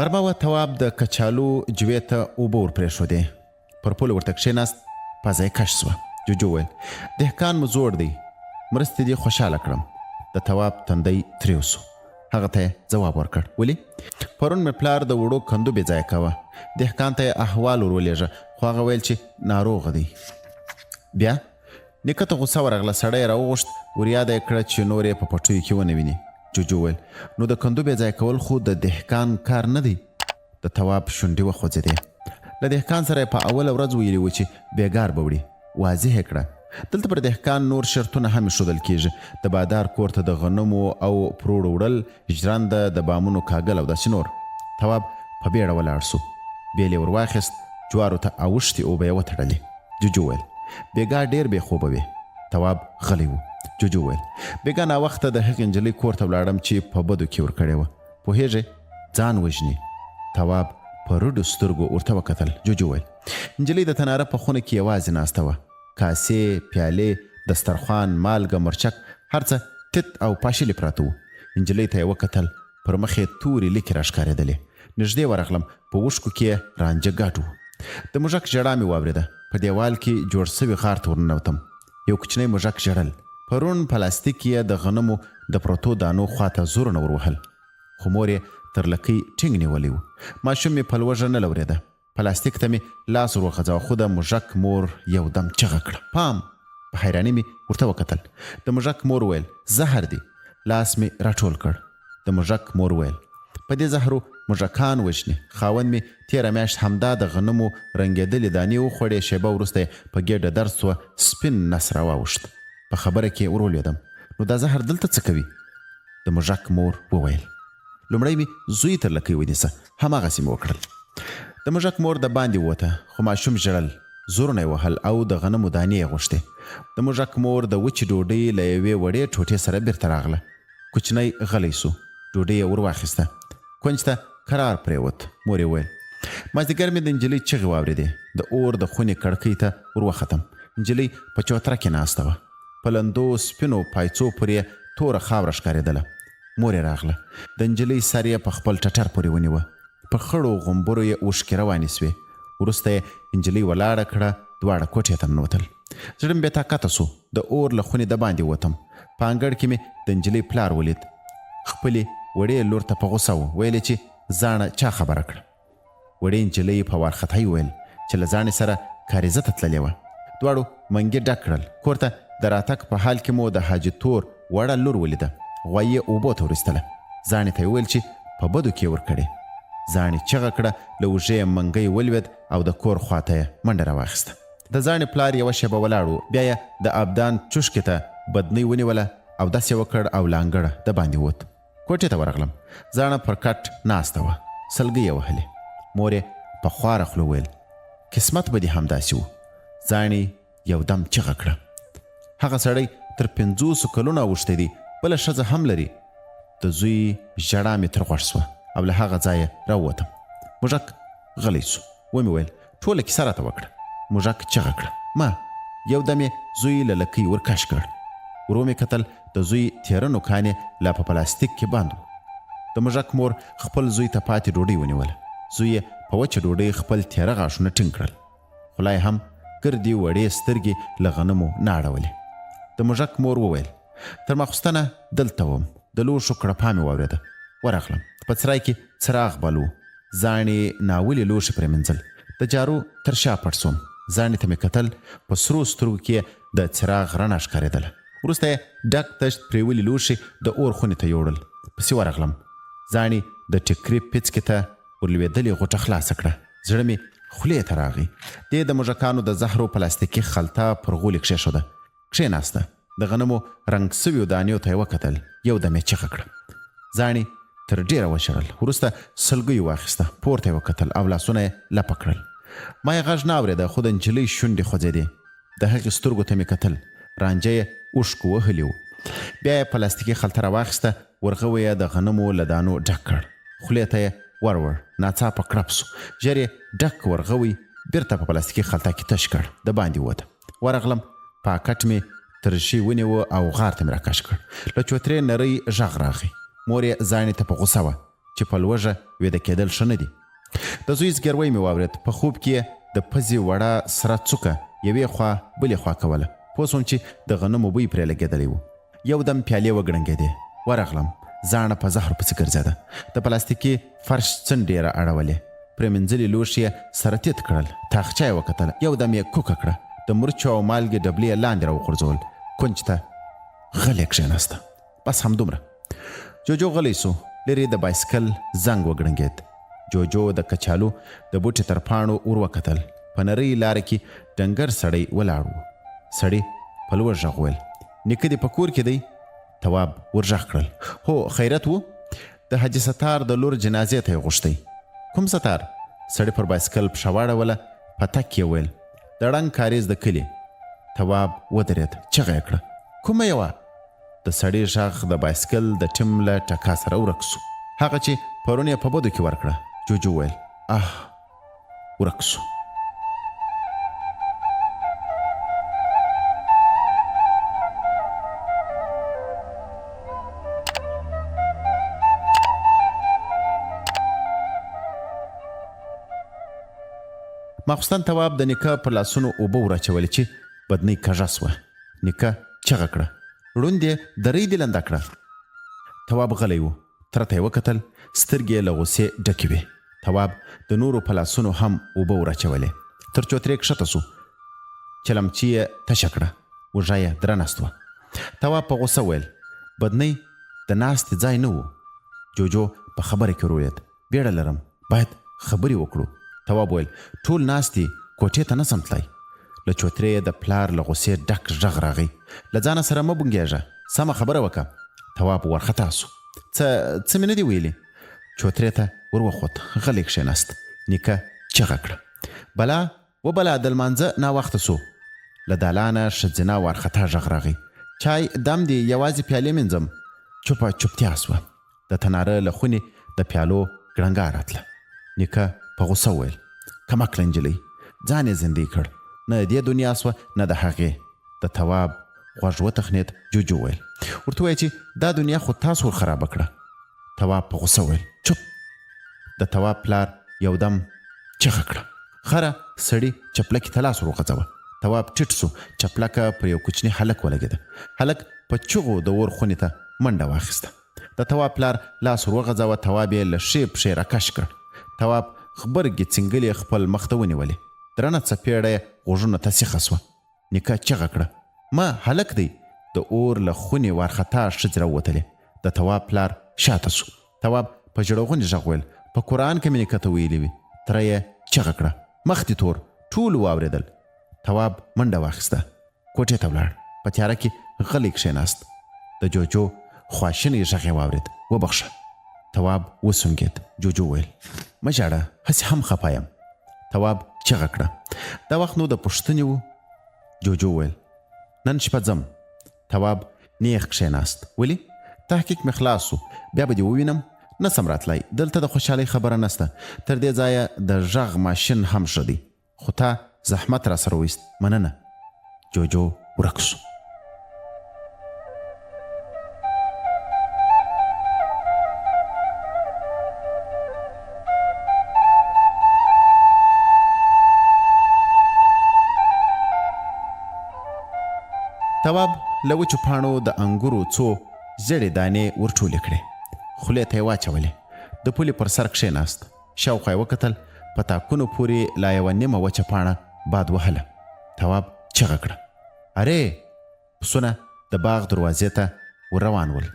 غرمه وه. تواب د کچالو جوې ته اوبه ور پرېښودې. پر پوله ورته کښېناست. پزه یې کش سوه. جوجو ویل دهقان مو زوړ دی، مرستې دې خوشحاله کړم. د تواب تندی تریو سو. هغه ته ځواب ورکړ ولې؟ پرون مې پلار د وړو کندو بې ځایه کوه. دهقان ته یې احوال ور ولېږه خو هغه ویل چې ناروغه دی. بیا نیکه ته غوسه ورغله. سړی یې راوغوښت، ور یاده یې کړه چې نور یې په پټیو کې ونه ویني. جوجو ویل نو د کندو بې ځایه کول خو د دهقان کار نه دی. د تواب شونډې وخوځېدې. له دهقان سره یې په اوله ورځ ویلي و چې بېګار به وړي. واضح یې کړه. دلته پر دهقان نور شرطونه هم ښودل کېږي. د بادار کور ته د غنمو او پروړو وړل، ژرنده، د بامونو کاږل او داسې نور. تواب په بیړه ولاړ سو. بیل یې ور واخیست. جوارو ته اوښتې اوبه یې وتړلې. جوجو ویل بېګا ډېر بې خوبه وې. تواب غلی و. جوجو ویل بېګا ناوخته د هغې نجلۍ کور ته ولاړم چې په بدو کې ور کړې وه. پوهېږې ځان وژني. تواب په رډو سترګو ورته وکتل. جوجو ویل نجلۍ د تناره په خونه کې یوازې ناسته وه. کاسې، پیالې، دسترخوان، مالګه، مرچک، هر څه تت او پاشلې پراته وو. نجلۍ ته یې وکتل. پر مخ یې تورې لیکې راښکارېدلې. نږدې ورغلم. په اوښکو کې یې رانجه ګډ و. د موږک ژړا مې واورېده. په دیوال کې جوړ سوي غار ته ورننوتم. یو کوچنی موږک ژړل. پرون پلاستیک یې د غنمو د پرتو دانو خواته زورونه ور وهل، خو مور یې تر لکۍ ټینګ نیولی و. ماشوم مې په لوږه نه لورېده. پلاستیک ته مې لاس ور وخځاوه خو د موږک مور یو دم چغه کړه. پام! په حیرانۍ مې ورته وکتل. د موږک مور ویل زهر دی. لاس مې راټول کړ. د موږک مور ویل په دې زهرو موږکان وژني. خاوند مې تېره میاشت همدا د غنمو رنګېدلې دانې وخوړې. شیبه وروسته یې په ګېډه درد سوه. سپین نس راواوښت. په خبره کې ورولوېدم. نو دا زهر دلته څه کوي؟ د موږک مور وویل لومړی مې زوی تر لکۍ ونیسه. هماغسې مې وکړل. د موږک مور د باندې ووته خو ماشوم ژړل. زورونه یې وهل او د غنمو دانې یې غوښتې. د موږک مور د وچې ډوډۍ له یوې وړې ټوټې سره بیرته راغله. کوچنی غلی سو. ډوډۍ یې ور واخیسته. کونج ته کرار پرېوت. مور یې ویل مازدیګر مې د نجلۍ چغې واورېدې. د اور د خونې کړکۍ ته ور وختم. نجلۍ په چوتره کې ناسته وه. په لندو سپینو پایڅو پورې توره خاوره ښکارېدله. مور یې راغله. د نجلۍ سر یې په خپل ټټر پورې ونیوه. په خړو غومبرو یې اوښکې روانې سوې. وروسته یې نجلۍ ولاړه کړه. دواړه کوټې ته ننوتل. زړه مې بې طاقته سو. د اور له خونې د باندې ووتم. په انګړ کې مې د نجلۍ پلار ولید. خپلې وړې لور ته په غوسه و. ویل چې زاڼه چا خبره کړه. وړې نجلۍ په وارخطایي ویل چې له زاڼې سره کاریزه ته تللې وه. دواړو منګې ډک کړل. کور ته د راتګ په حال کې مو د حاجي تور وړه لور ولیده. غوی یې اوبو ته ورایستله. زاڼې ته یې وویل چې په بدو کې ور کړې. زاڼې چغه کړه. له اوږې یې منګی ولوېد او د کور خواته یې منډه راواخیسته. د زاڼې پلار یوه شېبه ولاړ و. بیا یې د ابدان چوشکې ته بدنۍ ونیوله او داسې وکړ او له انګړه د باندې ووت. کوټې ته ورغلم. زاڼه پر کټ ناسته وه. سلګۍ یې وهلې. مور یې په خواره خوله ویل قسمت به دې همداسې و. زاڼې یو دم چغه کړه. هغه سړی تر 50 کلونو اوښتی دی. بله ښځه هم لري. د زوی ژړا مې تر غوږ سوه او له هغه ځایه راووتم. موږک غلی سو. ومې ویل ټوله کیسه راته وکړه. موږک چغه کړه ما. یو دم یې زوی له لکۍ ورکش کړ. ورو مې کتل. د زوی تېره نوکان یې لا په پلاستیک کې بند و. د موږک مور خپل زوی ته پاتې ډوډۍ ونیوله. زوی یې په وچه ډوډۍ خپل تېره غاښونه ټینګ کړل. خوله یې هم ګردې وړې سترګې له غنمو نه اړولې. د موږک مور وویل تر ماخوستنه دلته وم. د لوښو کړپا مې واورېده. ورغلم. په څراغ کې څراغ بل و. زاڼې ناولې لوښي پرې مینځل. د جارو تر شا پټ سوم. زاڼې ته مې کتل. په سرو سترګو کې د څراغ رڼا ښکارېدله. وروسته یې ډک تشت پرېولي لوښي د اور خونې ته یوړل. پسې ورغلم. زاڼې د ټیکري پیڅکې ته ورلوېدلې غوټه خلاصه کړه. زړه مې خولې ته راغی. دې د موږکانو د زهرو پلاستیکي خلطه پر غولي کښېښوده. کښېناسته. د غنمو رنګ سویو دانیو ته یې وکتل. یو دم یې چغه کړه. زاڼې تر ډېره وشړل. وروسته سلګۍ واخیسته. پورته یې وکتل او لاسونه یې لپه کړل. ما یې غږ نه اورېده خو د نجلۍ شونډې خوځېدې. د هغې سترګو ته مې کتل. رانجه یې اوښکو وهلي و. بیا یې پلاستیکي خلطه راواخیسته. ورغوی یې د غنمو له دانو ډک کړ. خولې ته یې ورور. ناڅاپه کړپ سو. ژر یې ډک ورغوی بیرته په پلاستیکي خلطه کې تش کړ. د باندې ووته. ورغلم. پاکټ مې ترشي ونیوه او غار ته مې راکش کړ. له چوترې نری غږ راغی. مور یې زاڼې ته په غوسه وه. چې په لوږه ویده کېدل ښه نه دي. د زوی زګیروی مې واورېد. په خوب کې د پزې وړه سره څوکه یوې خوا بلې خوا کوله. پوه سوم چې د غنمو بوی پرې لګېدلی و. یو دم پیالې وګړنګېدې. ورغلم. زاڼه په زهر پسې ګرځېده. د پلاستیکي فرش څنډې را اړولې. پرې مینځلي لوښي یې سره تیت کړل. تاخچه یې وکتله. یو دم یې کوکه کړه. د مرچو او مالګې ډبلې یې لاندې را وغورځول. کونج ته غلی کښېناسته. بس همدومره. جوجو غلی سو. لرې د بایسکل زنګ وګړنګېد. جوجو د کچالو د بوټي تر پاڼو ور وکتل. په نرۍ لاره کې ډنګر سړی ولاړ و. سړي په لوړ غږ وویل: نیکه دې په کور کې دی؟ تواب ور غږ کړل: هو، خیرت و. د حاجي ستار د لور جنازې ته یې غوښتی. کوم ستار؟ سړي پر بایسکل پښه واړوله. په تک یې وویل: د ړنګ کاریز د کلي. تواب ودرېد. چغه یې کړه: کومه یوه؟ د سړي غږ د بایسکل د ټیم له ټکا سره ورک سو. هغه چې پرون یې په بدو کې ورکړه. جوجو وویل: ورک سو. ماخوستن تواب د نیکه پر لاسونو اوبه وراچولې چې بدنۍ کږه سوه. نیکه چغه کړه: ړوند یې درۍ دې لنده کړه. تواب غلی و. تره ته یې وکتل. سترګې یې له غوسې ډکې وې. تواب د نورو په لاسونو هم اوبه وراچولې. تر چوترې کښته سو. چلمچي یې تشه کړه. اوږه یې درنه سوه. تواب په غوسه وویل: بدنۍ د ناستې ځای نه و. جوجو په خبره کې ورولید: بیړه لرم، باید خبرې وکړو. تواب وویل: ټول ناستې، کوټې ته نه سم تلای. له چوترې د پلار له غوسې ډک غږ راغی: له ځانه سره مه بونګېږه، سمه خبره وکړه. تواب ورخطا سو. څه مې نه دي ویلي. چوترې ته ور وخوت. غلی کښېناست. نیکه چغه کړه: بلا وبلا، د لمانځه ناوخته سو. له دالانه ښځینه وارخطا غږ راغی: چای دم دی، یوازې پیالې مینځم. چوپه چوپتیا سوه. د تناره له خونې د پیالو ګړنګا راتله. نیکه په غوسه وویل: کمکله نجلۍ، ځان یې زندې کړ. نه دې دنیا سوه نه د هغې. د تواب غوږ وتخنېد. جوجو وویل: ورته وایه چې دا دنیا خو تاسو ور خرابه کړه. تواب په غوسه وویل: چپ. د تواب پلار یو دم چغه کړه: خره! سړي چپلکې ته لاس ور وغځوه. تواب ټیټ سو. چپلکه پر یو کوچني هلک ولګېده. هلک په چغو د اور خونې ته منډه واخیسته. د تواب پلار لاس ور وغځوه. تواب یې له ښې پښې راکش کړ. تواب غبرګې څنګلې خپل مخ ته ونیولې. درنه څپېړه یې غوږونو ته سیخه سوه. نیکه چغه کړه: ما هلک دی. د اور له خونې وارخطا ښځې راووتلې. د تواب پلار شاته سو. تواب په ژړغوني غږ وویل: په قرآن کې مې نیکه ته ویلي وي. تره یې چغه کړه: مخ دې تور. ټول واورېدل. تواب منډه واخیسته. کوټې ته ولاړ. په تیاره کې غلی کښېناست. د جوجو خواشینی غږ یې واورېد: وبخښه. تواب وسونګېد. جوجو وویل: مه ژاړه، هسې هم خفه یم. تواب چغه کړه: دا وخت نو د پوښتنې و. جوجو وویل: نن شپه ځم. تواب نیغ کښېناست. ولې؟ تحقیق مې خلاص سو. بیا به دې ووینم. نه سم راتلی. دلته د خوشحالۍ خبره نسته. تر دې ځایه د غږ ماشین هم ښه دی. خو تا زحمت را سره ویست. مننه. جوجو ورک سو. تواب له وچو پاڼو د انګورو څو زړې دانې ورټولې کړې. خولې ته یې واچولې. د پولې پر سر کښېناست. شاوخوا یې وکتل. په تاکونو پورې لا یوه نیمه وچه پاڼه باد وهله. تواب چغه کړه: ارې! پسونه د باغ دروازې ته ور روان ول.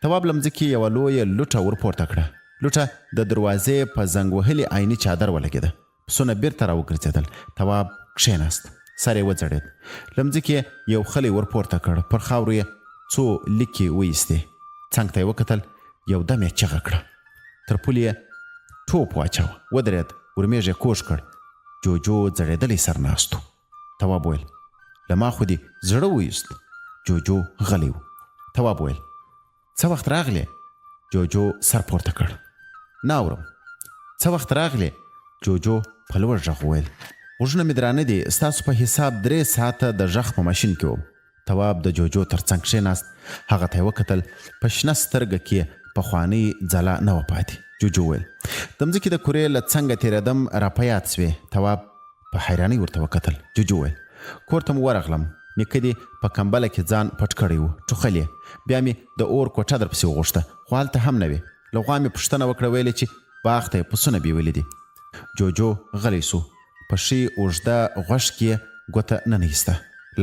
تواب له مځکې یوه لویه لوټه ور پورته کړه. لوټه د دروازې په زنګ وهلي عیني چادر ولګېده. پسونه بیرته را وګرځېدل. تواب کښېناست. سر یې وځړېد. له مځکې یو خلی ور پورته کړ. پر خاورو یې څو لیکې وایستې. څنګ ته یې وکتل. یو دم یې چغه کړه. تر پولې یې ټوپ واچاوه. ودرېد. ورمېږ یې کوږ کړ. جوجو ځړېدلی سر ناست و. تواب وویل: له ما خو دې زړه وایست. جوجو غلی و. تواب وویل: څه وخت راغلې؟ جوجو سر پورته کړ. نه اورم. څه وخت راغلې؟ جوجو په لوړ غږ وویل: غوږونه مې درانه دي. ستاسو په حساب 3 ساعته د غږ په ماشین کې وم. تواب د جوجو تر څنګ کښېناست. هغه ته یې وکتل. په شنه سترګه کې پخوانۍ ځلا نه وه پاتې. جوجو ویل د مځکې د کورې له څنګه تېرېدم را په یاد سوې. تواب په حیرانۍ ورته وکتل. جوجو ویل کور ته مو ورغلم، نیکه دې په کمبله کې ځان پټ کړی و، ټوخل یې. بیا مې د اور کوټه در پسې وغوښته، خو هلته هم نه وې. له غوا مې پوښتنه وکړه، ویلې چې باغ ته یې پسونه بیولي دي. جوجو غلی سو، په ښي اوږده غوږ کې یې ګوته ننیسته،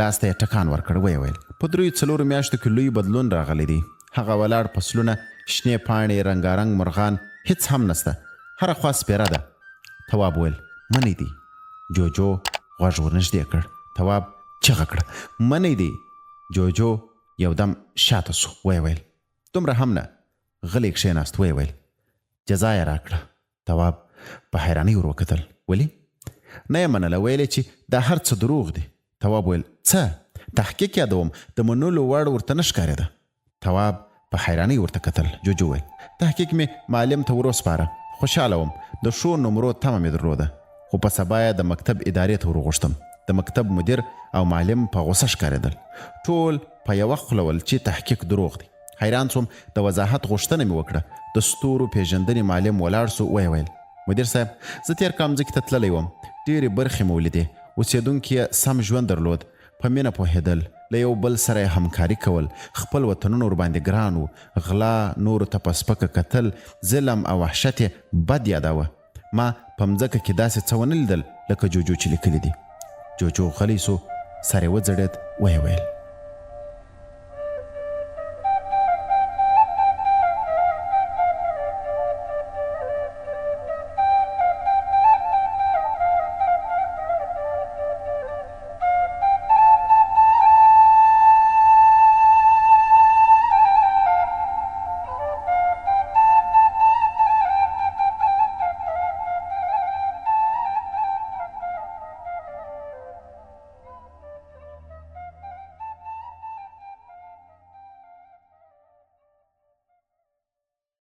لاس ته یې ټکان ورکړ. ویې ویل په 3-4 میاشتو کې لوی بدلون راغلی دی. هغه ولاړ فصلونه، شنې پاڼې، رنګارنګ مرغان، هیڅ هم نسته، هره خوا سپېره ده. تواب ویل منی دی. جوجو غوږ ورنږدې کړ. تواب چغه کړه منی دی. جوجو یودم شاته سو. ویې ویل دومره هم نه. غلی کښېناست. ویې ویل جزا یې راکړه. تواب په حیرانۍ ور وکتل. ولې؟ نه یې منله، ویلې چې دا هر څه دروغ دي. تواب ویل څه؟ تحقیق یادوم، د منلو وړ ورته نه ښکارېده. تواب په حیرانۍ ورته کتل. جوجو ویل تحقیق مې معلم ته ور وسپاره، خوشحاله وم، د ښو نمرو تمه مې درلوده، خو په سبا یې د مکتب ادارې ته ور وغوښتم. د مکتب مدیر او معلم په غوسه ښکارېدل، ټول په یوه خوله ول چې تحقیق دروغ دی. حیران سوم، د وضاحت غوښتنه مې وکړه. د ستورو پیژندنې معلم ولاړ سو. ویې ویل مدیر صاحب، زه تېر کال مځکې ته تللی وم، ډېرې برخې مې ولیدې، اوسېدونکي یې سم ژوند درلود، په مینه پوهېدل، له یو بل سره یې همکاري کول، خپل وطنونه ورباندې ګران و، غلا، نورو ته په سپکه کتل، ظلم او وحشت یې بد یاداوه. ما په مځکه کې داسې څه ونه لیدل لکه جوجو چې لیکلي دي. جوجو غلی سو، سر یې وځړېد. ویې ویل